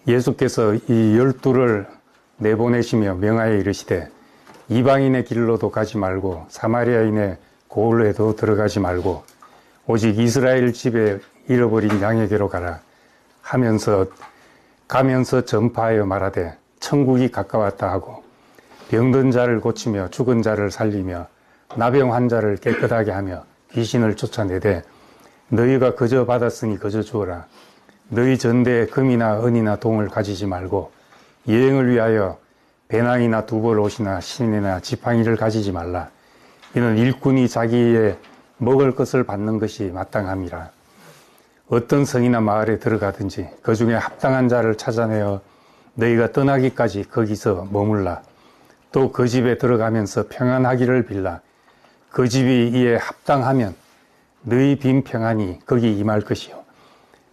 예수께서 이 12를 내보내시며 명하여 이르시되 이방인의 길로도 가지 말고 사마리아인의 고을에도 들어가지 말고 오직 이스라엘 집에 잃어버린 양에게로 가라 하면서 가면서 전파하여 말하되 천국이 가까웠다 하고 병든 자를 고치며 죽은 자를 살리며 나병 환자를 깨끗하게 하며 귀신을 쫓아내되 너희가 거저 받았으니 거저 주어라. 너희 전대에 금이나 은이나 동을 가지지 말고 여행을 위하여 배낭이나 두벌 옷이나 시내나 지팡이를 가지지 말라. 이는 일꾼이 자기의 먹을 것을 받는 것이 마땅함이라. 어떤 성이나 마을에 들어가든지 그 중에 합당한 자를 찾아내어 너희가 떠나기까지 거기서 머물라. 또 그 집에 들어가면서 평안하기를 빌라. 그 집이 이에 합당하면 너희 빈 평안이 거기 임할 것이요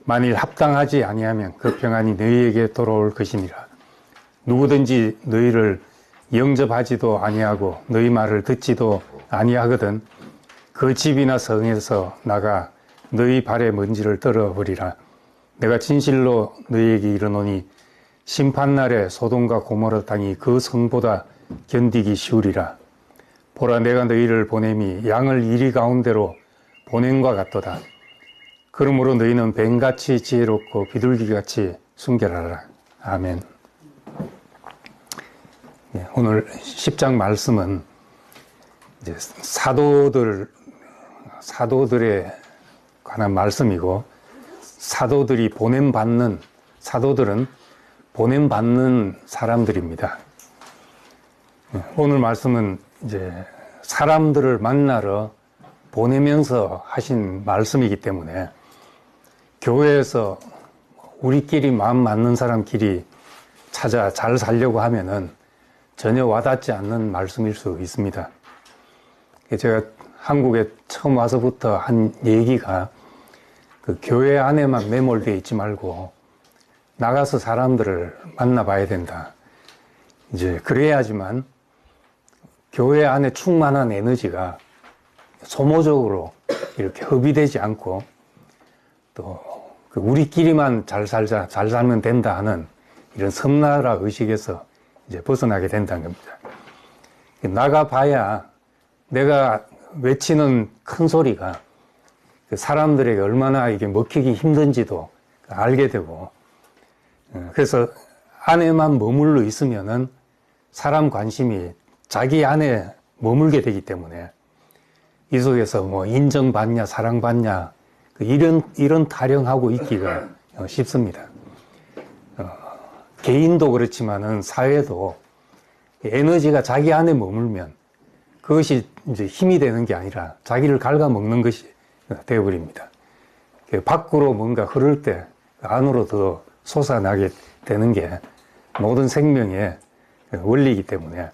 만일 합당하지 아니하면 그 평안이 너희에게 돌아올 것이니라. 누구든지 너희를 영접하지도 아니하고 너희 말을 듣지도 아니하거든 그 집이나 성에서 나가 너희 발의 먼지를 떨어버리라. 내가 진실로 너희에게 이르노니 심판날에 소돔과 고모라 땅이 그 성보다 견디기 쉬우리라. 보라, 내가 너희를 보냄이 양을 이리 가운데로 보냄과 같도다. 그러므로 너희는 뱀같이 지혜롭고 비둘기같이 순결하라. 아멘. 오늘 10장 말씀은 이제 사도들에 관한 말씀이고, 사도들은 보냄받는 사람들입니다. 오늘 말씀은 이제 사람들을 만나러 보내면서 하신 말씀이기 때문에 교회에서 우리끼리 마음 맞는 사람끼리 찾아 잘 살려고 하면은 전혀 와닿지 않는 말씀일 수 있습니다. 제가 한국에 처음 와서부터 한 얘기가 그 교회 안에만 매몰되어 있지 말고 나가서 사람들을 만나봐야 된다. 이제 그래야지만 교회 안에 충만한 에너지가 소모적으로 이렇게 허비되지 않고 또 우리끼리만 잘 살자, 잘 살면 된다 하는 이런 섬나라 의식에서 이제 벗어나게 된다는 겁니다. 나가봐야 내가 외치는 큰 소리가 사람들에게 얼마나 이게 먹히기 힘든지도 알게 되고, 그래서 안에만 머물러 있으면은 사람 관심이 자기 안에 머물게 되기 때문에 이 속에서 뭐 인정받냐, 사랑받냐, 이런 타령하고 있기가 쉽습니다. 개인도 그렇지만은 사회도 에너지가 자기 안에 머물면 그것이 이제 힘이 되는 게 아니라 자기를 갉아먹는 것이 되어버립니다. 밖으로 뭔가 흐를 때 안으로 더 솟아나게 되는 게 모든 생명의 원리이기 때문에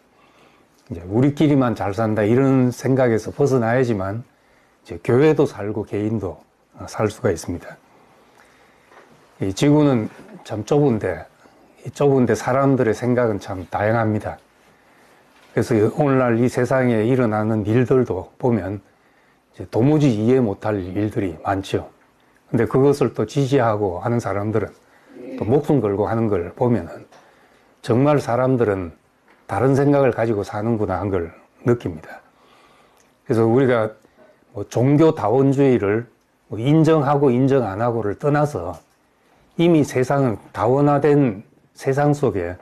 이제 우리끼리만 잘 산다 이런 생각에서 벗어나야지만 이제 교회도 살고 개인도 살 수가 있습니다. 이 지구는 참 좁은데 이 좁은데 사람들의 생각은 참 다양합니다. 그래서 오늘날 이 세상에 일어나는 일들도 보면 이제 도무지 이해 못할 일들이 많죠. 근데 그것을 또 지지하고 하는 사람들은 또 목숨 걸고 하는 걸 보면은 정말 사람들은 다른 생각을 가지고 사는구나 한 걸 느낍니다. 그래서 우리가 뭐 종교다원주의를 뭐 인정하고 인정 안 하고를 떠나서 이미 세상은 다원화된 세상 속에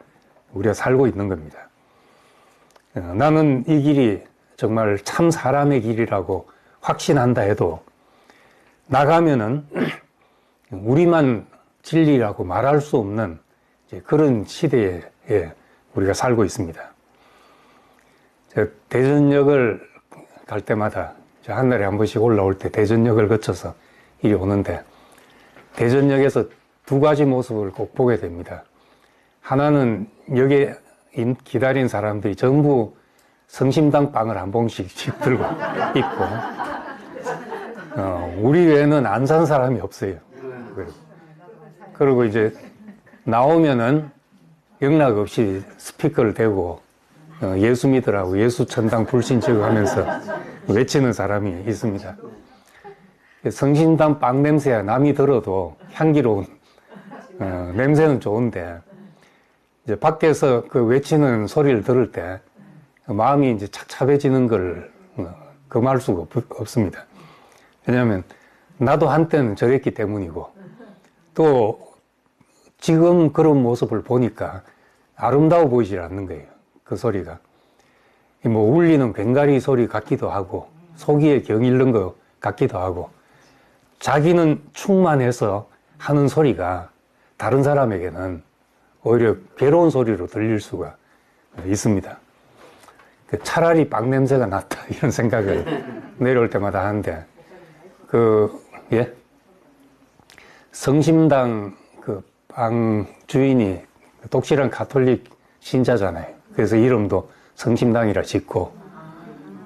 우리가 살고 있는 겁니다. 나는 이 길이 정말 참 사람의 길이라고 확신한다 해도 나가면은 우리만 진리라고 말할 수 없는 그런 시대에 우리가 살고 있습니다. 제가 대전역을 갈 때마다 한 달에 한 번씩 올라올 때 대전역을 거쳐서 이리 오는데 대전역에서 두 가지 모습을 꼭 보게 됩니다. 하나는 역에 기다린 사람들이 전부 성심당 빵을 한 봉씩 들고 있고 우리 외에는 안 산 사람이 없어요. 그리고 이제 나오면은 영락 없이 스피커를 대고 예수 믿으라고 예수 천당 불신지고 하면서 외치는 사람이 있습니다. 성심당 빵 냄새야 남이 들어도 향기로운 냄새는 좋은데, 이제 밖에서 그 외치는 소리를 들을 때, 마음이 이제 착잡해지는 걸 금할 수가 없습니다. 왜냐하면, 나도 한때는 저랬기 때문이고, 또, 지금 그런 모습을 보니까 아름다워 보이질 않는 거예요. 그 소리가. 뭐, 울리는 괭가리 소리 같기도 하고, 속이에 경 잃는 것 같기도 하고, 자기는 충만해서 하는 소리가 다른 사람에게는 오히려 괴로운 소리로 들릴 수가 있습니다. 차라리 빵 냄새가 낫다 이런 생각을 내려올 때마다 하는데, 성심당 그 빵 주인이 독실한 가톨릭 신자잖아요. 그래서 이름도 성심당이라 짓고,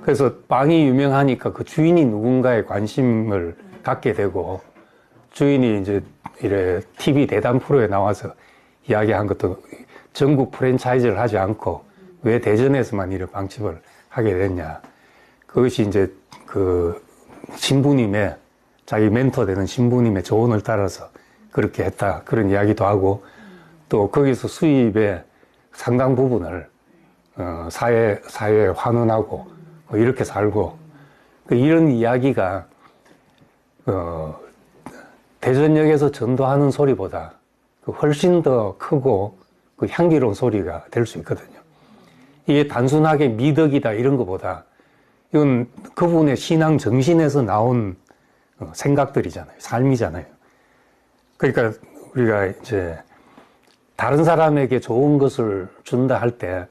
그래서 빵이 유명하니까 그 주인이 누군가에 관심을 갖게 되고, 주인이 이제 이래 TV 대담 프로에 나와서 이야기한 것도 전국 프랜차이즈를 하지 않고 왜 대전에서만 이래 빵집을 하게 됐냐. 그것이 이제 그 신부님의, 자기 멘토 되는 신부님의 조언을 따라서 그렇게 했다. 그런 이야기도 하고, 또 거기서 수입의 상당 부분을 사회에 환원하고 뭐 이렇게 살고, 이런 이야기가 대전역에서 전도하는 소리보다 훨씬 더 크고 그 향기로운 소리가 될 수 있거든요. 이게 단순하게 미덕이다 이런 것보다 이건 그분의 신앙 정신에서 나온 생각들이잖아요. 삶이잖아요. 그러니까 우리가 이제 다른 사람에게 좋은 것을 준다 할 때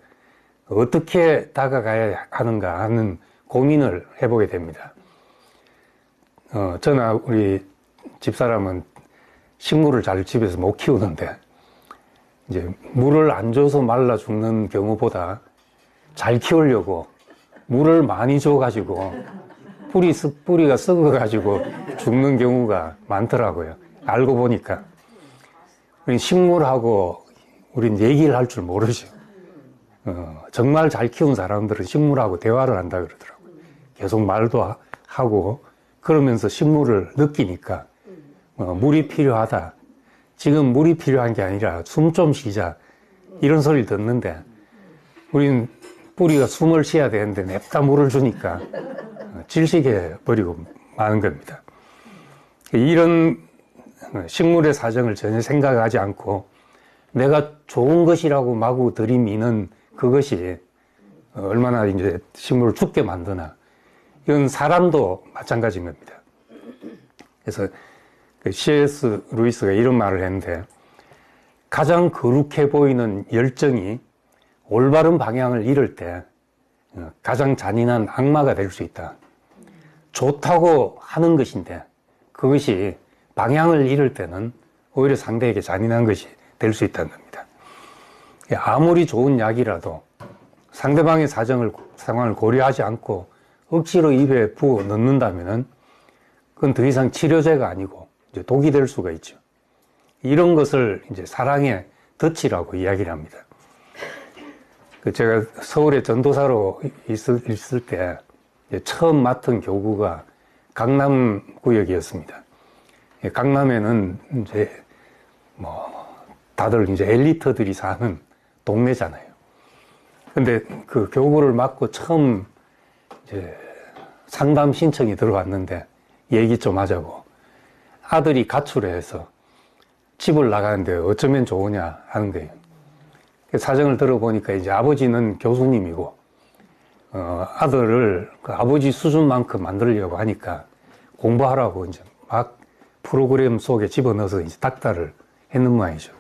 어떻게 다가가야 하는가 하는 고민을 해보게 됩니다. 저나 우리 집사람은 식물을 잘 집에서 못 키우는데, 이제 물을 안 줘서 말라 죽는 경우보다 잘 키우려고 물을 많이 줘가지고 뿌리가 썩어가지고 죽는 경우가 많더라고요. 알고 보니까. 우린 식물하고 우린 얘기를 할 줄 모르죠. 정말 잘 키운 사람들은 식물하고 대화를 한다 그러더라고요. 계속 말도 하고 그러면서 식물을 느끼니까 물이 필요하다. 지금 물이 필요한 게 아니라 숨 좀 쉬자. 이런 소리를 듣는데 우린 뿌리가 숨을 쉬어야 되는데 냅다 물을 주니까 질식해 버리고 마는 겁니다. 이런 식물의 사정을 전혀 생각하지 않고 내가 좋은 것이라고 마구 들이미는 그것이 얼마나 이제 식물을 죽게 만드나. 이건 사람도 마찬가지인 겁니다. 그래서 C.S. 루이스가 이런 말을 했는데, 가장 거룩해 보이는 열정이 올바른 방향을 잃을 때 가장 잔인한 악마가 될 수 있다. 좋다고 하는 것인데 그것이 방향을 잃을 때는 오히려 상대에게 잔인한 것이 될 수 있다는 겁니다. 아무리 좋은 약이라도 상대방의 상황을 고려하지 않고 억지로 입에 부어 넣는다면은 그건 더 이상 치료제가 아니고 이제 독이 될 수가 있죠. 이런 것을 이제 사랑의 덫이라고 이야기를 합니다. 제가 서울에 전도사로 있을 때 처음 맡은 교구가 강남구역이었습니다. 강남에는 이제 다들 이제 엘리트들이 사는 동네잖아요. 근데 그 교구를 맡고 처음 이제 상담 신청이 들어왔는데 얘기 좀 하자고. 아들이 가출을 해서 집을 나가는데 어쩌면 좋으냐 하는 거예요. 사정을 들어보니까 이제 아버지는 교수님이고, 아들을 그 아버지 수준만큼 만들려고 하니까 공부하라고 이제 막 프로그램 속에 집어넣어서 이제 닥달을 했는 모양이죠.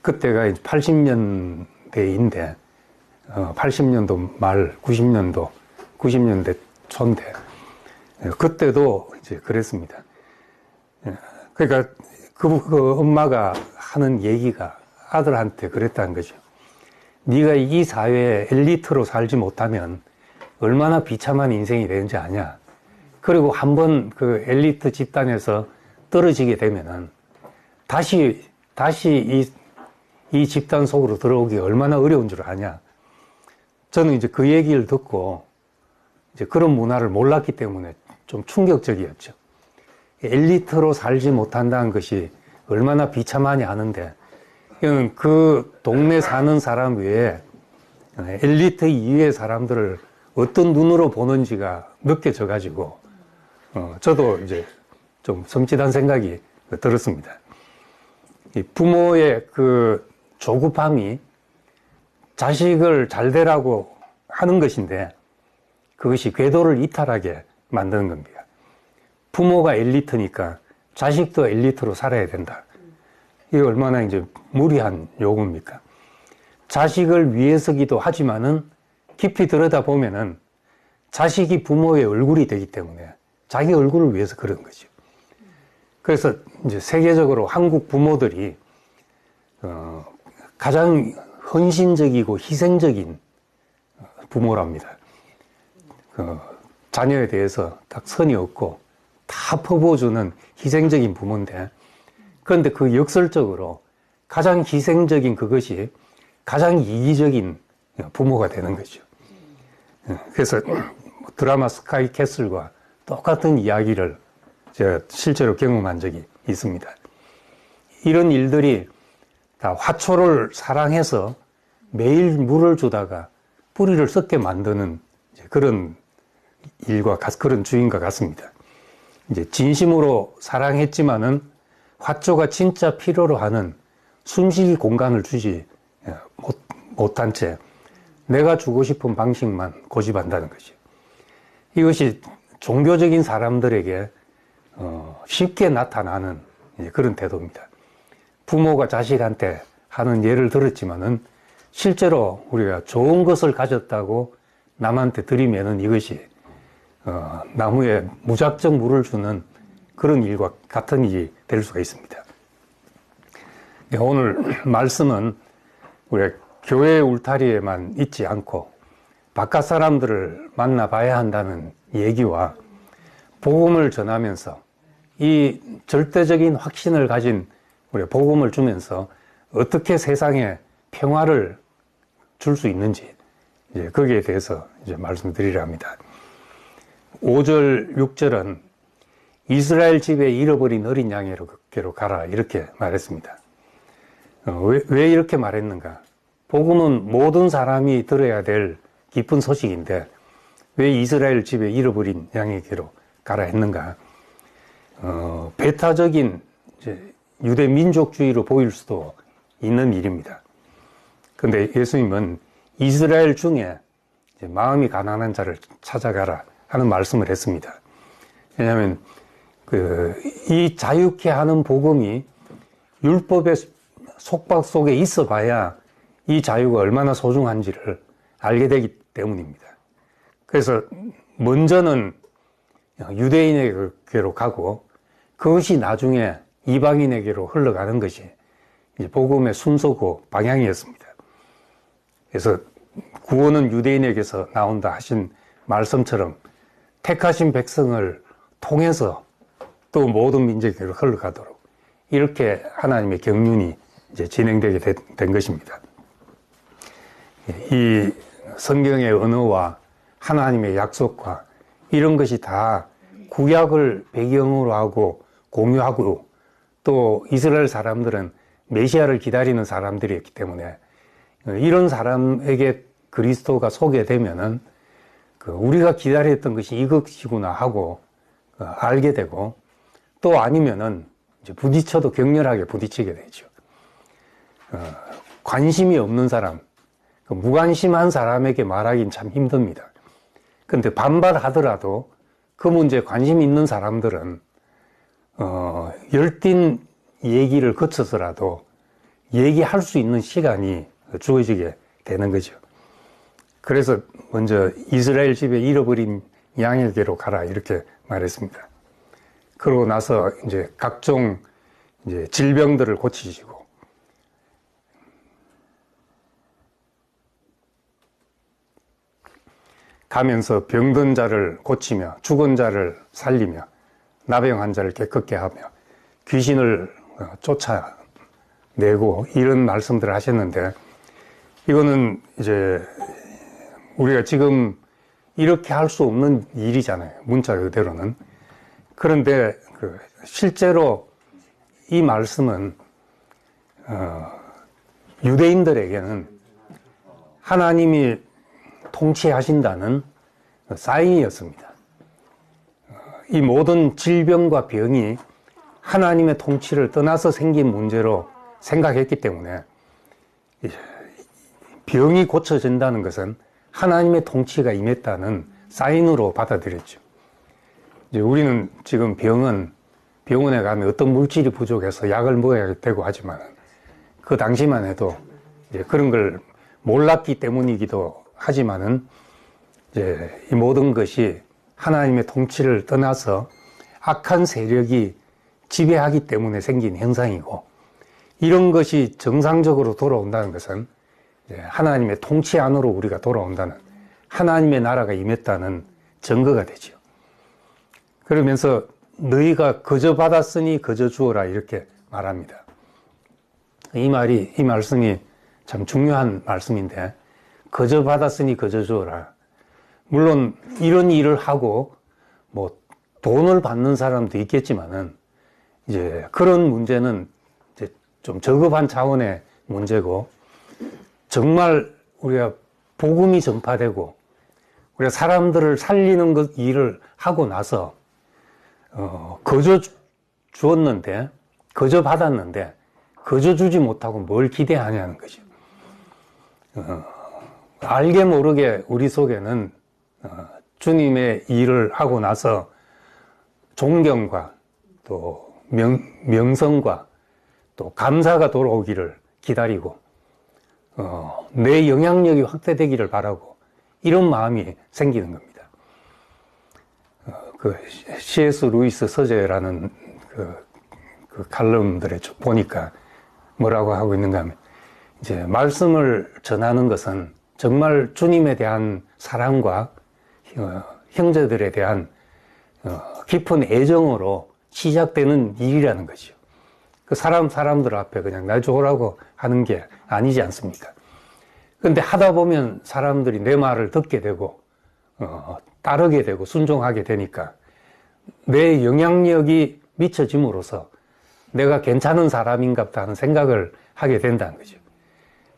그때가 이제 80년대인데, 80년도 말, 90년대 초인데, 그때도 이제 그랬습니다. 그러니까 그 엄마가 하는 얘기가 아들한테 그랬다는 거죠. 네가 이 사회에 엘리트로 살지 못하면 얼마나 비참한 인생이 되는지 아냐. 그리고 한번 그 엘리트 집단에서 떨어지게 되면은 다시 이 집단 속으로 들어오기 얼마나 어려운 줄 아냐. 저는 이제 그 얘기를 듣고 이제 그런 문화를 몰랐기 때문에 좀 충격적이었죠. 엘리트로 살지 못한다는 것이 얼마나 비참하냐 하는데, 이건 그 동네 사는 사람 외에 엘리트 이외의 사람들을 어떤 눈으로 보는지가 느껴져 가지고, 저도 이제 좀 섬찟한 생각이 들었습니다. 이 부모의 그 조급함이 자식을 잘 되라고 하는 것인데, 그것이 궤도를 이탈하게 만드는 겁니다. 부모가 엘리트니까 자식도 엘리트로 살아야 된다. 이게 얼마나 이제 무리한 요구입니까? 자식을 위해서기도 하지만은 깊이 들여다보면은 자식이 부모의 얼굴이 되기 때문에 자기 얼굴을 위해서 그런 거죠. 그래서 이제 세계적으로 한국 부모들이 가장 헌신적이고 희생적인 부모랍니다. 자녀에 대해서 딱 선이 없고 다 퍼부어주는 희생적인 부모인데, 그런데 그 역설적으로 가장 희생적인 그것이 가장 이기적인 부모가 되는 거죠. 그래서 드라마 스카이 캐슬과 똑같은 이야기를 제가 실제로 경험한 적이 있습니다. 이런 일들이 다 화초를 사랑해서 매일 물을 주다가 뿌리를 썩게 만드는 그런 일과 그런 주인과 같습니다. 이제 진심으로 사랑했지만은 화초가 진짜 필요로 하는 숨쉬기 공간을 주지 못한 채 내가 주고 싶은 방식만 고집한다는 거죠. 이것이 종교적인 사람들에게 쉽게 나타나는 그런 태도입니다. 부모가 자식한테 하는 예를 들었지만은 실제로 우리가 좋은 것을 가졌다고 남한테 들이매는 이것이 나무에 무작정 물을 주는 그런 일과 같은 일이 될 수가 있습니다. 오늘 말씀은 우리가 교회 울타리에만 있지 않고 바깥 사람들을 만나봐야 한다는 얘기와 복음을 전하면서 이 절대적인 확신을 가진 우리 복음을 주면서 어떻게 세상에 평화를 줄 수 있는지 거기에 대해서 말씀드리려 합니다. 5절, 6절은 이스라엘 집에 잃어버린 어린 양에게로 가라 이렇게 말했습니다. 왜 이렇게 말했는가? 복음은 모든 사람이 들어야 될 기쁜 소식인데 왜 이스라엘 집에 잃어버린 양에게로 가라 했는가? 배타적인 유대 민족주의로 보일 수도 있는 일입니다. 그런데 예수님은 이스라엘 중에 마음이 가난한 자를 찾아가라 하는 말씀을 했습니다. 왜냐하면 이 자유케 하는 복음이 율법의 속박 속에 있어 봐야 이 자유가 얼마나 소중한지를 알게 되기 때문입니다. 그래서 먼저는 유대인에게로 가고 그것이 나중에 이방인에게로 흘러가는 것이 복음의 순서고 방향이었습니다. 그래서 구원은 유대인에게서 나온다 하신 말씀처럼 택하신 백성을 통해서 또 모든 민족에게로 흘러가도록 이렇게 하나님의 경륜이 진행되게 된 것입니다. 이 성경의 언어와 하나님의 약속과 이런 것이 다 구약을 배경으로 하고 공유하고 또 이스라엘 사람들은 메시아를 기다리는 사람들이었기 때문에 이런 사람에게 그리스도가 소개되면은 우리가 기다렸던 것이 이것이구나 하고 알게 되고 또 아니면은 이제 부딪혀도 격렬하게 부딪히게 되죠. 관심이 없는 사람, 무관심한 사람에게 말하기는 참 힘듭니다. 그런데 반발하더라도 그 문제에 관심 있는 사람들은 열띤 얘기를 거쳐서라도 얘기할 수 있는 시간이 주어지게 되는 거죠. 그래서 먼저 이스라엘 집에 잃어버린 양에게로 가라 이렇게 말했습니다. 그러고 나서 이제 각종 질병들을 고치시고 가면서 병든 자를 고치며 죽은 자를 살리며 나병한 자를 깨끗게 하며 귀신을 쫓아내고 이런 말씀들을 하셨는데 이거는 이제 우리가 지금 이렇게 할 수 없는 일이잖아요. 문자 그대로는. 그런데 실제로 이 말씀은 유대인들에게는 하나님이 통치하신다는 사인이었습니다. 이 모든 질병과 병이 하나님의 통치를 떠나서 생긴 문제로 생각했기 때문에 병이 고쳐진다는 것은 하나님의 통치가 임했다는 사인으로 받아들였죠. 이제 우리는 지금 병원에 가면 어떤 물질이 부족해서 약을 먹어야 되고 하지만 그 당시만 해도 이제 그런 걸 몰랐기 때문이기도 하지만은 이제 이 모든 것이 하나님의 통치를 떠나서 악한 세력이 지배하기 때문에 생긴 현상이고, 이런 것이 정상적으로 돌아온다는 것은 하나님의 통치 안으로 우리가 돌아온다는, 하나님의 나라가 임했다는 증거가 되죠. 그러면서 너희가 거저 받았으니 거저 주어라 이렇게 말합니다. 이 말씀이 참 중요한 말씀인데, 거저 받았으니 거저 주어라. 물론 이런 일을 하고 뭐 돈을 받는 사람도 있겠지만은 이제 그런 문제는 이제 좀 저급한 차원의 문제고, 정말 우리가 복음이 전파되고 우리가 사람들을 살리는 것 일을 하고 나서 거저 주었는데, 거저 받았는데 거저 주지 못하고 뭘 기대하냐는 거죠. 알게 모르게 우리 속에는 주님의 일을 하고 나서 존경과 또 명성과 또 감사가 돌아오기를 기다리고 내 영향력이 확대되기를 바라고, 이런 마음이 생기는 겁니다. 그 C.S. 루이스 서재라는 그 칼럼들에 보니까 뭐라고 하고 있는가 하면, 이제 말씀을 전하는 것은 정말 주님에 대한 사랑과 형제들에 대한 깊은 애정으로 시작되는 일이라는 거죠. 그 사람들 앞에 그냥 날 좋으라고 하는 게 아니지 않습니까? 그런데 하다 보면 사람들이 내 말을 듣게 되고 따르게 되고 순종하게 되니까 내 영향력이 미쳐짐으로써 내가 괜찮은 사람인갑다 하는 생각을 하게 된다는 거죠.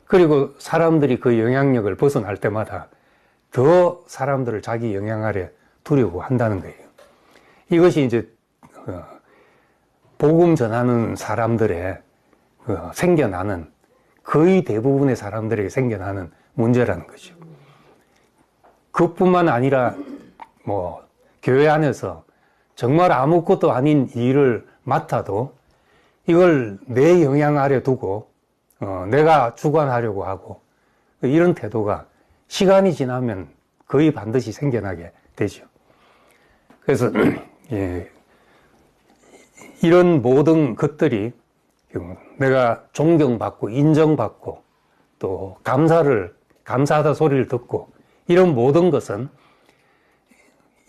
그리고 사람들이 그 영향력을 벗어날 때마다 더 사람들을 자기 영향 아래 두려고 한다는 거예요. 이것이 이제 복음 전하는 사람들의 생겨나는, 거의 대부분의 사람들에게 생겨나는 문제라는 거죠. 그뿐만 아니라 뭐 교회 안에서 정말 아무것도 아닌 일을 맡아도 이걸 내 영향 아래 두고 내가 주관하려고 하고, 이런 태도가 시간이 지나면 거의 반드시 생겨나게 되죠. 그래서 이런 모든 것들이 내가 존경받고 인정받고 또 감사하다 소리를 듣고, 이런 모든 것은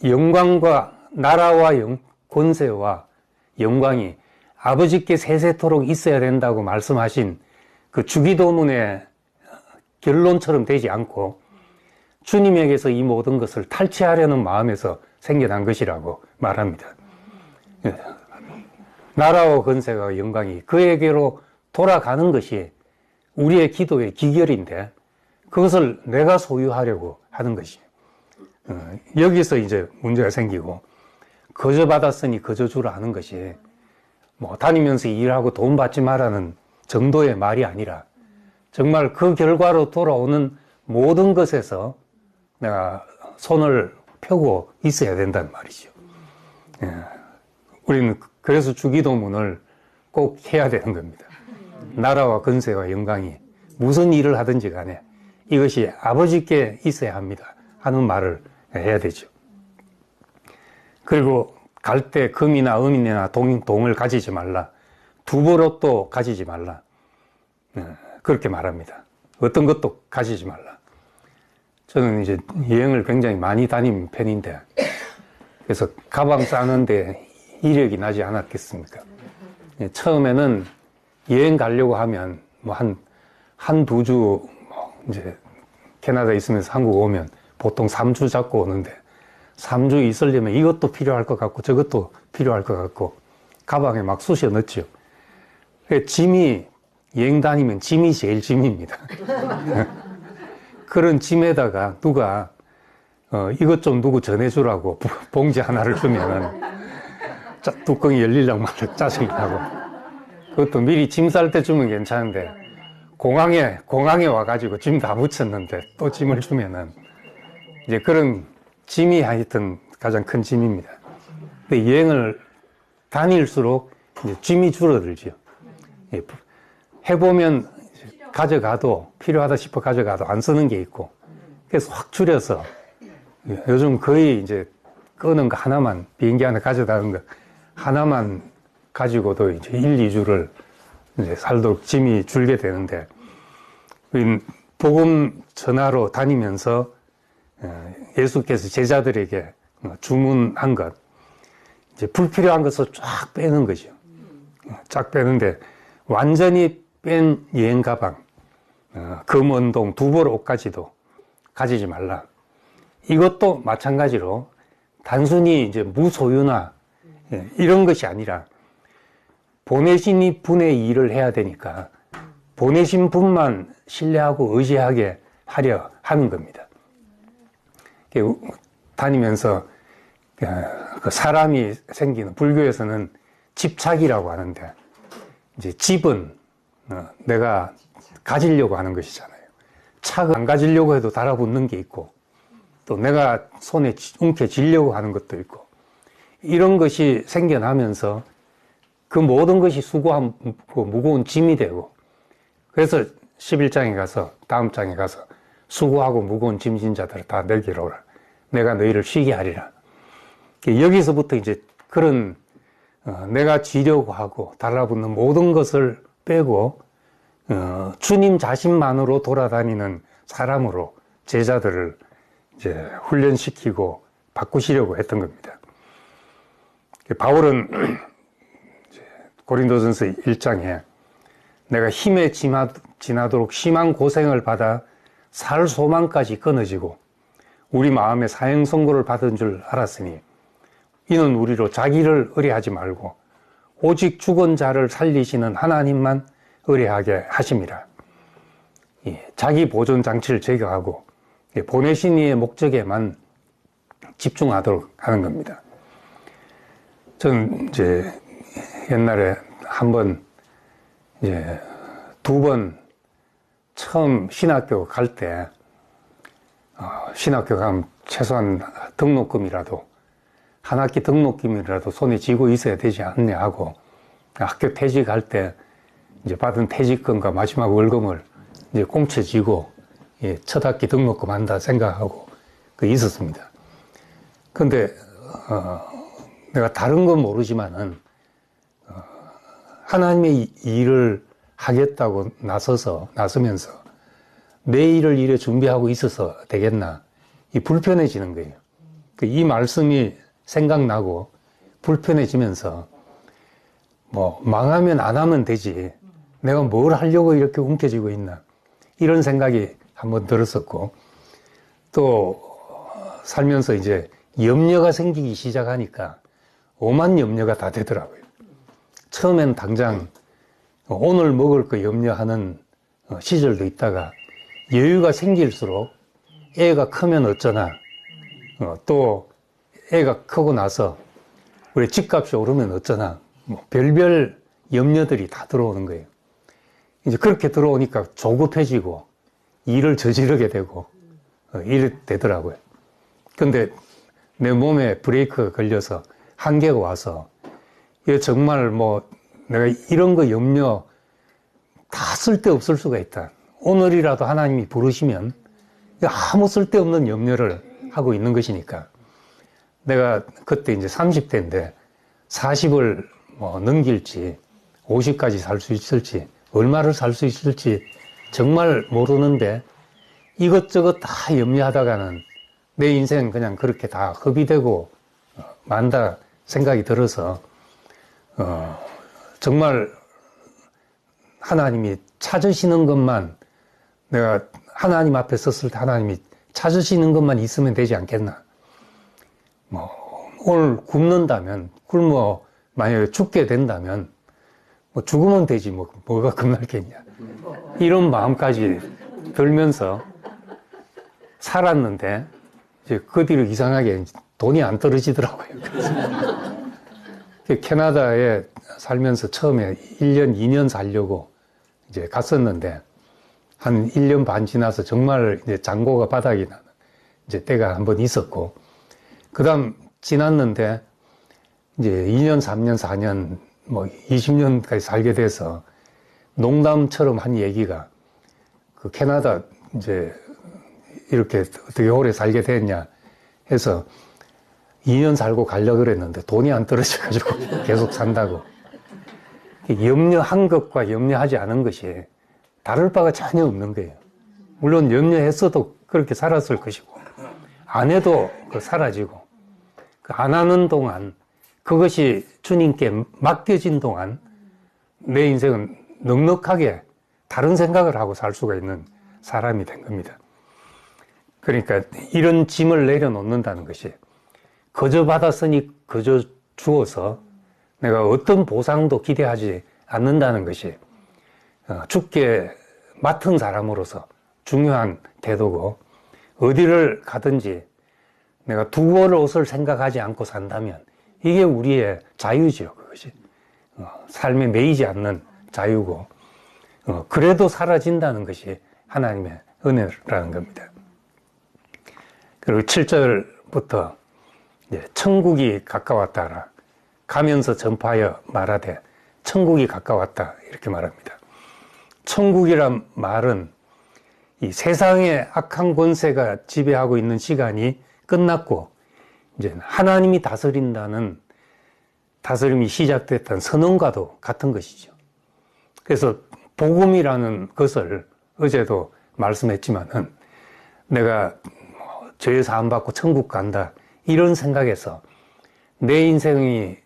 영광과 나라와 권세와 영광이 아버지께 세세토록 있어야 된다고 말씀하신 그 주기도문의 결론처럼 되지 않고 주님에게서 이 모든 것을 탈취하려는 마음에서 생겨난 것이라고 말합니다. 나라와 권세와 영광이 그에게로 돌아가는 것이 우리의 기도의 기결인데, 그것을 내가 소유하려고 하는 것이에요. 여기서 이제 문제가 생기고, 거저 받았으니 거저 주라 하는 것이 뭐 다니면서 일하고 돈 받지 말라는 정도의 말이 아니라, 정말 그 결과로 돌아오는 모든 것에서 내가 손을 펴고 있어야 된다는 말이죠. 우리는 그래서 주기도문을 꼭 해야 되는 겁니다. 나라와 권세와 영광이 무슨 일을 하든지 간에 이것이 아버지께 있어야 합니다 하는 말을 해야 되죠. 그리고 갈 때 금이나 은이나 동을 가지지 말라, 두부롯도 가지지 말라, 그렇게 말합니다. 어떤 것도 가지지 말라. 저는 이제 여행을 굉장히 많이 다니는 편인데, 그래서 가방 싸는데 이력이 나지 않았겠습니까? 처음에는 여행 가려고 하면 뭐 한두 주, 이제 캐나다에 있으면서 한국 오면 보통 3주 잡고 오는데, 3주 있으려면 이것도 필요할 것 같고 저것도 필요할 것 같고 가방에 막 쑤셔 넣죠. 짐이, 여행 다니면 짐이 제일 짐입니다. 그런 짐에다가 누가, 이것 좀 누구 전해주라고 봉지 하나를 주면은, 뚜껑이 열리려고 말로 짜증이 나고. 그것도 미리 짐 쌀 때 주면 괜찮은데, 공항에 와가지고 짐 다 붙였는데 또 짐을 주면은, 이제 그런 짐이 하여튼 가장 큰 짐입니다. 근데 여행을 다닐수록 이제 짐이 줄어들죠. 해보면 가져가도 필요하다 싶어 가져가도 안 쓰는 게 있고, 그래서 확 줄여서 요즘 거의 이제 끄는 거 하나만, 비행기 안에 가져다는 거 하나만 가지고도 이제 1, 2주를 이제 살도록 짐이 줄게 되는데, 복음 전하러 다니면서 예수께서 제자들에게 주문한 것, 이제 불필요한 것을 쫙 빼는 거죠. 쫙 빼는데, 완전히 뺀 여행 가방, 금원동, 두벌 옷까지도 가지지 말라. 이것도 마찬가지로 단순히 이제 무소유나 이런 것이 아니라 보내신 분의 일을 해야 되니까 보내신 분만 신뢰하고 의지하게 하려 하는 겁니다. 다니면서 그 사람이 생기는, 불교에서는 집착이라고 하는데, 이제 집은 내가 가지려고 하는 것이잖아요. 착을 안 가지려고 해도 달아붙는 게 있고, 또 내가 손에 움켜쥐려고 하는 것도 있고, 이런 것이 생겨나면서 그 모든 것이 수고한 무거운 짐이 되고, 그래서 11장에 가서, 다음 장에 가서 수고하고 무거운 짐진 자들을 다 내게로 오라. 내가 너희를 쉬게 하리라. 여기서부터 이제 그런 내가 지려고 하고 달라붙는 모든 것을 빼고 주님 자신만으로 돌아다니는 사람으로 제자들을 이제 훈련시키고 바꾸시려고 했던 겁니다. 바울은 고린도전서 1장에 내가 힘에 지나도록 심한 고생을 받아 살 소망까지 끊어지고 우리 마음에 사형 선고를 받은 줄 알았으니 이는 우리로 자기를 의뢰하지 말고 오직 죽은 자를 살리시는 하나님만 의뢰하게 하심이라. 자기 보존 장치를 제거하고 보내신 이의 목적에만 집중하도록 하는 겁니다. 저는 이제 옛날에 한번 이제 2번 처음 신학교 갈 때 신학교 가면 최소한 등록금이라도 한 학기 등록금이라도 손에 쥐고 있어야 되지 않냐 하고 학교 퇴직할 때 이제 받은 퇴직금과 마지막 월급을 이제 공채 쥐고 첫 학기 등록금 한다 생각하고 있었습니다. 근데 내가 다른 건 모르지만은 하나님의 일을 하겠다고 나서면서 내 일을 이래 준비하고 있어서 되겠나 불편해지는 거예요. 이 말씀이 생각나고 불편해지면서 뭐 망하면 안 하면 되지 내가 뭘 하려고 이렇게 움켜쥐고 있나 이런 생각이 한번 들었었고 또 살면서 이제 염려가 생기기 시작하니까 오만 염려가 다 되더라고요. 처음엔 당장 오늘 먹을 거 염려하는 시절도 있다가 여유가 생길수록 애가 크면 어쩌나 또 애가 크고 나서 우리 집값이 오르면 어쩌나 뭐 별별 염려들이 다 들어오는 거예요. 이제 그렇게 들어오니까 조급해지고 일을 저지르게 되고 이래 되더라고요. 근데 내 몸에 브레이크가 걸려서 한계가 와서 이거 정말 뭐 내가 이런 거 염려 다 쓸데없을 수가 있다. 오늘이라도 하나님이 부르시면 아무 쓸데없는 염려를 하고 있는 것이니까 내가 그때 이제 30대인데 40을 뭐 넘길지 50까지 살 수 있을지 얼마를 살 수 있을지 정말 모르는데 이것저것 다 염려하다가는 내 인생 그냥 그렇게 다 허비되고 만다 생각이 들어서 정말 하나님이 찾으시는 것만 내가 하나님 앞에 섰을 때 하나님이 찾으시는 것만 있으면 되지 않겠나. 뭐 오늘 굶는다면 굶어 만약에 죽게 된다면 뭐 죽으면 되지 뭐가 겁날겠냐 이런 마음까지 들면서 살았는데 이제 그 뒤로 이상하게 돈이 안 떨어지더라고요. 그래서 캐나다에 살면서 처음에 1년, 2년 살려고 이제 갔었는데 한 1년 반 지나서 정말 이제 잔고가 바닥이 나는 이제 때가 한번 있었고, 그 다음 지났는데 이제 2년, 3년, 4년, 뭐 20년까지 살게 돼서 농담처럼 한 얘기가 그 캐나다 이제 이렇게 어떻게 오래 살게 됐냐 해서 2년 살고 가려고 그랬는데 돈이 안 떨어져가지고 계속 산다고. 염려한 것과 염려하지 않은 것이 다를 바가 전혀 없는 거예요. 물론 염려했어도 그렇게 살았을 것이고, 안 해도 사라지고, 안 하는 동안, 그것이 주님께 맡겨진 동안 내 인생은 넉넉하게 다른 생각을 하고 살 수가 있는 사람이 된 겁니다. 그러니까 이런 짐을 내려놓는다는 것이 거저 받았으니 거저 주어서 내가 어떤 보상도 기대하지 않는다는 것이 주께 맡은 사람으로서 중요한 태도고, 어디를 가든지 내가 두 벌 옷을 생각하지 않고 산다면 이게 우리의 자유지요. 그것이 삶에 매이지 않는 자유고, 그래도 사라진다는 것이 하나님의 은혜라는 겁니다. 그리고 7절부터 천국이 가까웠다라 가면서 전파하여 말하되 천국이 가까웠다 이렇게 말합니다. 천국이란 말은 이 세상의 악한 권세가 지배하고 있는 시간이 끝났고 이제 하나님이 다스린다는 다스림이 시작됐다는 선언과도 같은 것이죠. 그래서 복음이라는 것을 어제도 말씀했지만은 내가 죄 사함 받고 천국 간다 이런 생각에서 내 인생이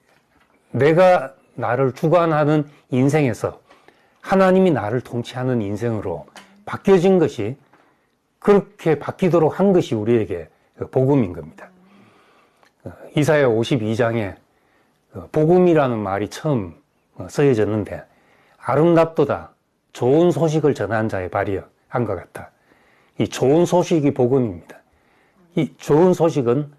내가 나를 주관하는 인생에서 하나님이 나를 통치하는 인생으로 바뀌어진 것이, 그렇게 바뀌도록 한 것이 우리에게 복음인 겁니다. 이사야 52장에 복음이라는 말이 처음 쓰여졌는데 아름답도다 좋은 소식을 전한 자의 발이여 한 것 같다. 이 좋은 소식이 복음입니다. 이 좋은 소식은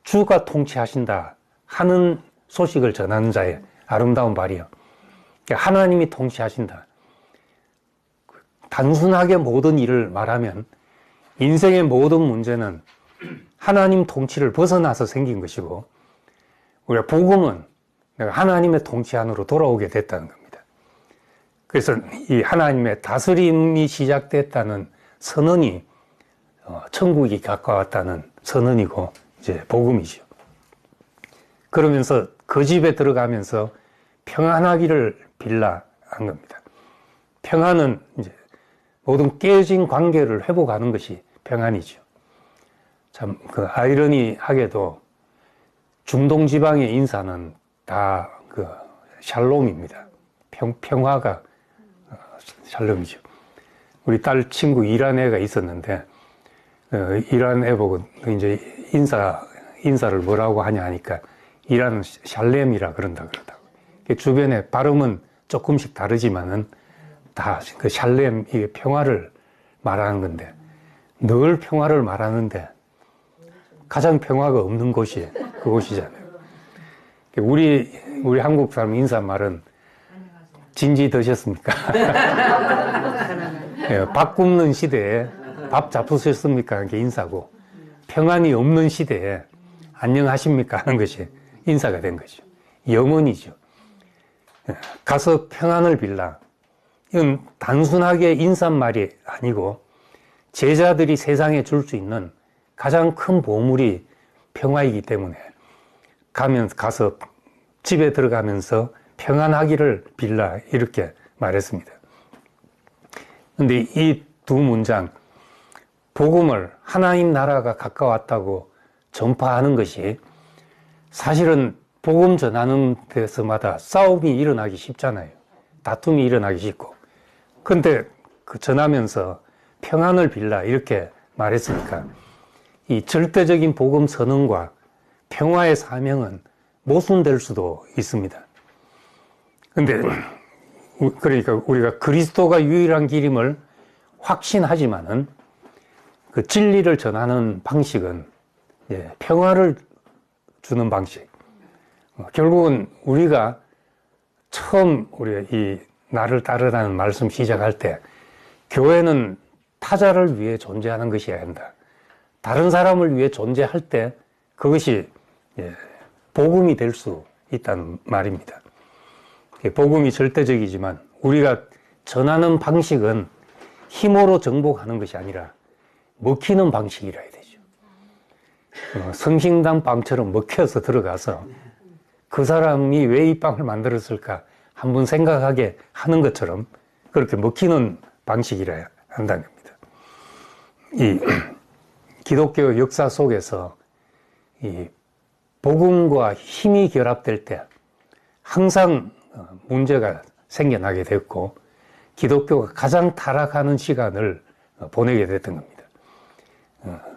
주가 통치하신다 하는 소식을 전하는 자의 아름다운 발이여. 하나님이 통치하신다. 단순하게 모든 일을 말하면 인생의 모든 문제는 하나님 통치를 벗어나서 생긴 것이고, 우리가 복음은 내가 하나님의 통치 안으로 돌아오게 됐다는 겁니다. 그래서 이 하나님의 다스림이 시작됐다는 선언이 천국이 가까웠다는 선언이고 이제 복음이죠. 그러면서 그 집에 들어가면서 평안하기를 빌라 한 겁니다. 평안은 이제 모든 깨진 관계를 회복하는 것이 평안이죠. 참 그 아이러니하게도 중동 지방의 인사는 다 그 샬롬입니다. 평화가 샬롬이죠. 우리 딸 친구 이란 애가 있었는데 이란 애 보고 이제 인사를 뭐라고 하냐 하니까 이란은 샬렘이라 그러더라고요. 주변에 발음은 조금씩 다르지만은 다 그 샬렘, 이게 평화를 말하는 건데, 늘 평화를 말하는데 가장 평화가 없는 곳이 그곳이잖아요. 우리 한국 사람 인사말은 진지 드셨습니까? 밥 굶는 시대에 밥 잡수셨습니까? 이게 인사고, 평안이 없는 시대에 안녕하십니까? 하는 것이 인사가 된 거죠. 영원이죠. 가서 평안을 빌라. 이건 단순하게 인사말이 아니고 제자들이 세상에 줄 수 있는 가장 큰 보물이 평화이기 때문에 가서 집에 들어가면서 평안하기를 빌라 이렇게 말했습니다. 그런데 이 두 문장, 복음을 하나님 나라가 가까웠다고 전파하는 것이 사실은 복음 전하는 데서마다 싸움이 일어나기 쉽잖아요. 다툼이 일어나기 쉽고. 근데 그 전하면서 평안을 빌라 이렇게 말했으니까 이 절대적인 복음 선언과 평화의 사명은 모순될 수도 있습니다. 근데 그러니까 우리가 그리스도가 유일한 길임을 확신하지만은 그 진리를 전하는 방식은 평화를 주는 방식. 결국은 우리가 처음 우리가 이 나를 따르라는 말씀 시작할 때 교회는 타자를 위해 존재하는 것이어야 한다. 다른 사람을 위해 존재할 때 그것이 복음이 될 수 있다는 말입니다. 복음이 절대적이지만 우리가 전하는 방식은 힘으로 정복하는 것이 아니라 먹히는 방식이라 해야 되죠. 성심당 빵처럼 먹혀서 들어가서 그 사람이 왜 이 빵을 만들었을까 한번 생각하게 하는 것처럼 그렇게 먹히는 방식이라 한다는 겁니다. 이 기독교 역사 속에서 이 복음과 힘이 결합될 때 항상 문제가 생겨나게 됐고 기독교가 가장 타락하는 시간을 보내게 됐던 겁니다.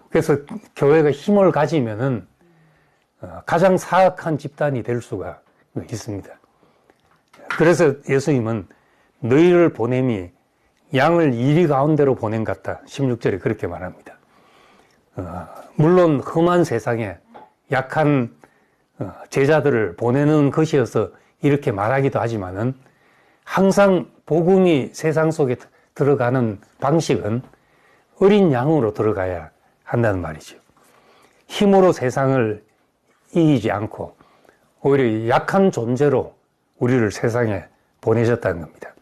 그래서 교회가 힘을 가지면은 가장 사악한 집단이 될 수가 있습니다. 그래서 예수님은 너희를 보냄이 양을 이리 가운데로 보낸 것 같다. 16절에 그렇게 말합니다. 물론 험한 세상에 약한 제자들을 보내는 것이어서 이렇게 말하기도 하지만은 항상 복음이 세상 속에 들어가는 방식은 어린 양으로 들어가야 한다는 말이죠. 힘으로 세상을 이기지 않고 오히려 약한 존재로 우리를 세상에 보내셨다는 겁니다.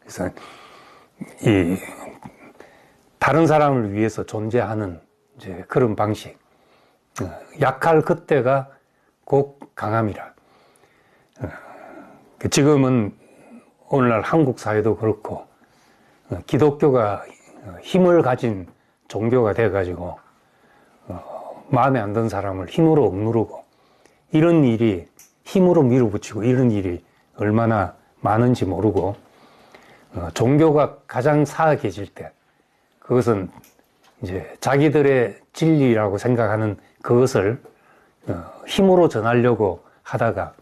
그래서 이 다른 사람을 위해서 존재하는 이제 그런 방식, 약할 그때가 곧 강함이라. 지금은 오늘날 한국 사회도 그렇고 기독교가 힘을 가진 종교가 돼가지고 마음에 안 드는 사람을 힘으로 억누르고 이런 일이 힘으로 밀어붙이고 이런 일이 얼마나 많은지 모르고 종교가 가장 사악해질 때 그것은 이제 자기들의 진리라고 생각하는 그것을 힘으로 전하려고 하다가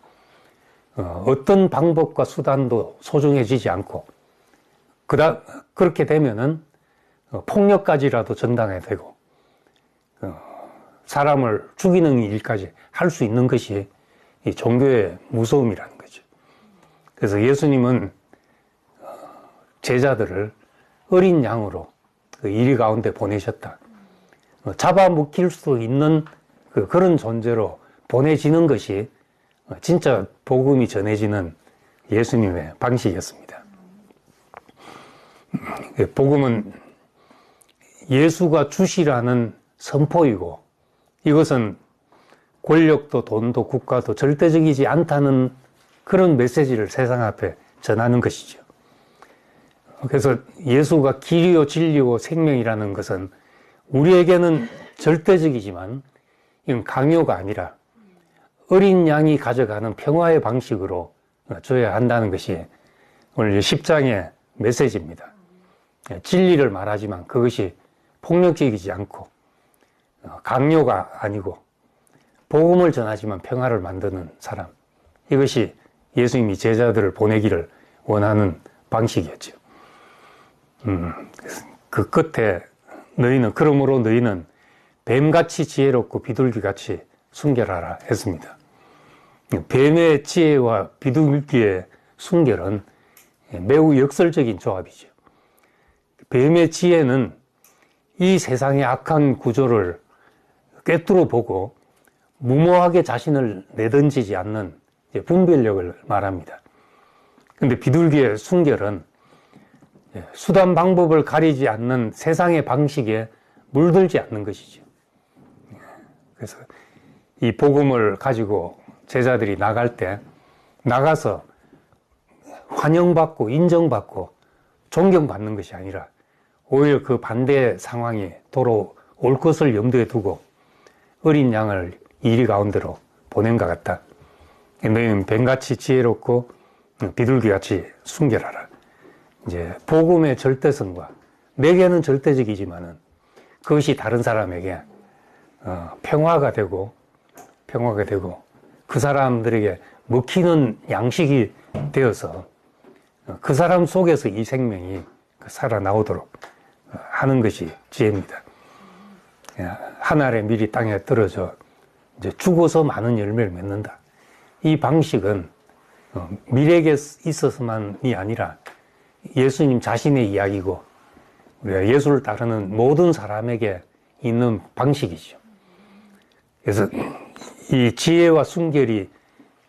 어떤 방법과 수단도 소중해지지 않고 그렇게 되면은 폭력까지라도 전당해야 되고 사람을 죽이는 일까지 할 수 있는 것이 이 종교의 무서움이라는 거죠. 그래서 예수님은 제자들을 어린 양으로 그 이리 가운데 보내셨다. 잡아먹힐 수 있는 그런 존재로 보내지는 것이 진짜 복음이 전해지는 예수님의 방식이었습니다. 복음은 예수가 주시라는 선포이고 이것은 권력도 돈도 국가도 절대적이지 않다는 그런 메시지를 세상 앞에 전하는 것이죠. 그래서 예수가 길이요 진리요 생명이라는 것은 우리에게는 절대적이지만 이건 강요가 아니라 어린 양이 가져가는 평화의 방식으로 줘야 한다는 것이 오늘 10장의 메시지입니다. 진리를 말하지만 그것이 폭력적이지 않고 강요가 아니고 복음을 전하지만 평화를 만드는 사람, 이것이 예수님이 제자들을 보내기를 원하는 방식이었죠. 그 끝에 그러므로 너희는 뱀같이 지혜롭고 비둘기같이 순결하라 했습니다. 뱀의 지혜와 비둘기의 순결은 매우 역설적인 조합이죠. 뱀의 지혜는 이 세상의 악한 구조를 꿰뚫어 보고 무모하게 자신을 내던지지 않는 분별력을 말합니다. 그런데 비둘기의 순결은 수단 방법을 가리지 않는 세상의 방식에 물들지 않는 것이죠. 그래서 이 복음을 가지고 제자들이 나갈 때 나가서 환영받고 인정받고 존경받는 것이 아니라 오히려 그 반대의 상황이 돌아올 것을 염두에 두고 어린 양을 이리 가운데로 보낸 것 같다. 너희는 뱀같이 지혜롭고 비둘기같이 순결하라. 이제 복음의 절대성과 내게는 절대적이지만은 그것이 다른 사람에게 평화가 되고 그 사람들에게 먹히는 양식이 되어서 그 사람 속에서 이 생명이 살아나오도록 하는 것이 지혜입니다. 한 알의 밀이 땅에 떨어져 이제 죽어서 많은 열매를 맺는다. 이 방식은 밀에게 있어서만이 아니라 예수님 자신의 이야기고 우리가 예수를 따르는 모든 사람에게 있는 방식이죠. 그래서 이 지혜와 순결이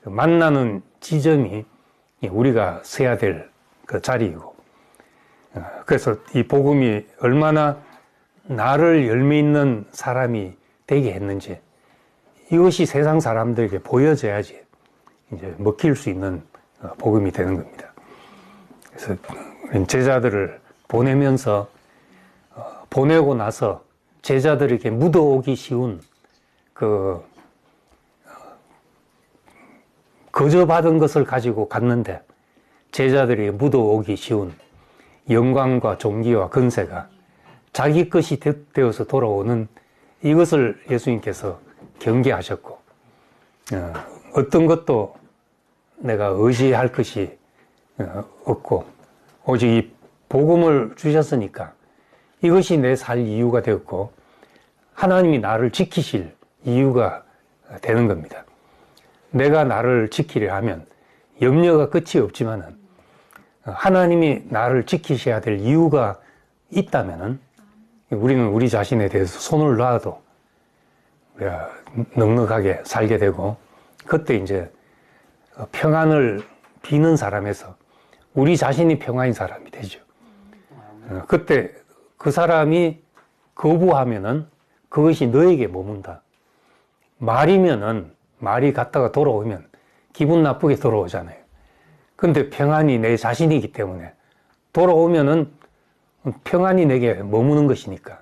만나는 지점이 우리가 서야 될 그 자리이고, 그래서 이 복음이 얼마나 나를 열매 있는 사람이 되게 했는지 이것이 세상 사람들에게 보여져야지 이제 먹힐 수 있는 복음이 되는 겁니다. 그래서 제자들을 보내면서 보내고 나서 제자들에게 묻어오기 쉬운 거저받은 것을 가지고 갔는데 제자들에게 묻어오기 쉬운 영광과 존귀와 근세가 자기 것이 되어서 돌아오는 이것을 예수님께서 경계하셨고, 어떤 것도 내가 의지할 것이 없고 오직 이 복음을 주셨으니까 이것이 내 살 이유가 되었고 하나님이 나를 지키실 이유가 되는 겁니다. 내가 나를 지키려 하면 염려가 끝이 없지만은 하나님이 나를 지키셔야 될 이유가 있다면은 우리는 우리 자신에 대해서 손을 놔도 우리가 넉넉하게 살게 되고, 그때 이제 평안을 비는 사람에서 우리 자신이 평안인 사람이 되죠. 그때 그 사람이 거부하면은 그것이 너에게 머문다. 말이면은 말이 갔다가 돌아오면 기분 나쁘게 돌아오잖아요. 근데 평안이 내 자신이기 때문에 돌아오면은 평안이 내게 머무는 것이니까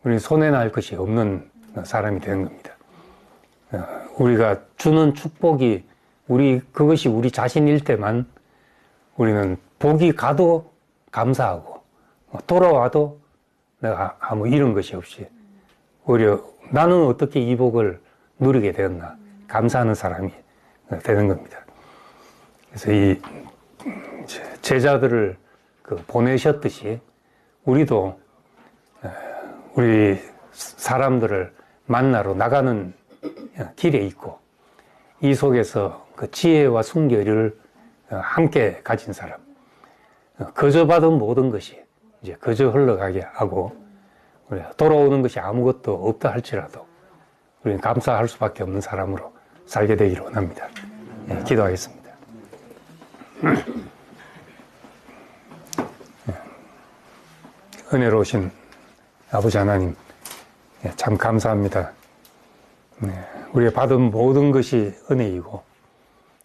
우리는 손해날 것이 없는 사람이 되는 겁니다. 우리가 주는 축복이 그것이 우리 자신일 때만 우리는 복이 가도 감사하고 돌아와도 내가 아무 잃은 것이 없이 오히려 나는 어떻게 이 복을 누리게 되었나 감사하는 사람이 되는 겁니다. 그래서 이 제자들을 보내셨듯이 우리도 우리 사람들을 만나러 나가는 길에 있고 이 속에서 그 지혜와 순결을 함께 가진 사람, 거저 받은 모든 것이 이제 거저 흘러가게 하고 우리가 돌아오는 것이 아무것도 없다 할지라도 우리는 감사할 수밖에 없는 사람으로 살게 되기를 원합니다. 기도하겠습니다. 은혜로우신 아버지 하나님, 참 감사합니다. 우리가 받은 모든 것이 은혜이고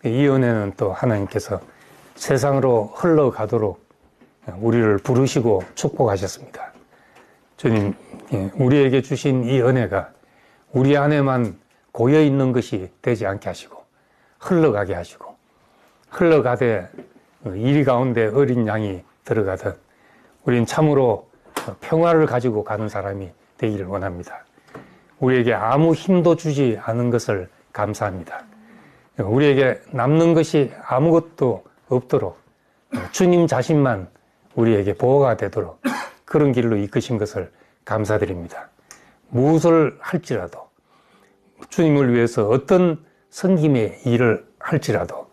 이 은혜는 또 하나님께서 세상으로 흘러가도록 우리를 부르시고 축복하셨습니다. 주님, 우리에게 주신 이 은혜가 우리 안에만 고여있는 것이 되지 않게 하시고 흘러가게 하시고, 흘러가되 이리 가운데 어린 양이 들어가듯 우린 참으로 평화를 가지고 가는 사람이 되기를 원합니다. 우리에게 아무 힘도 주지 않은 것을 감사합니다. 우리에게 남는 것이 아무것도 없도록 주님 자신만 우리에게 보호가 되도록 그런 길로 이끄신 것을 감사드립니다. 무엇을 할지라도 주님을 위해서 어떤 섬김의 일을 할지라도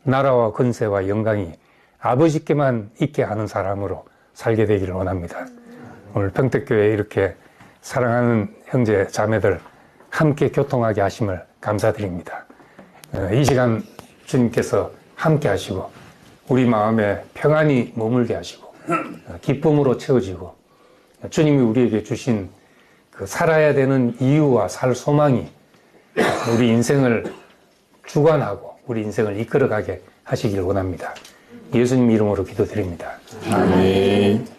나라와 권세와 영광이 아버지께만 있게 하는 사람으로 살게 되기를 원합니다. 오늘 평택교회에 이렇게 사랑하는 형제 자매들 함께 교통하게 하심을 감사드립니다. 이 시간 주님께서 함께 하시고 우리 마음에 평안이 머물게 하시고 기쁨으로 채워지고 주님이 우리에게 주신 그 살아야 되는 이유와 살 소망이 우리 인생을 주관하고 우리 인생을 이끌어가게 하시길 원합니다. 예수님 이름으로 기도드립니다. 아멘.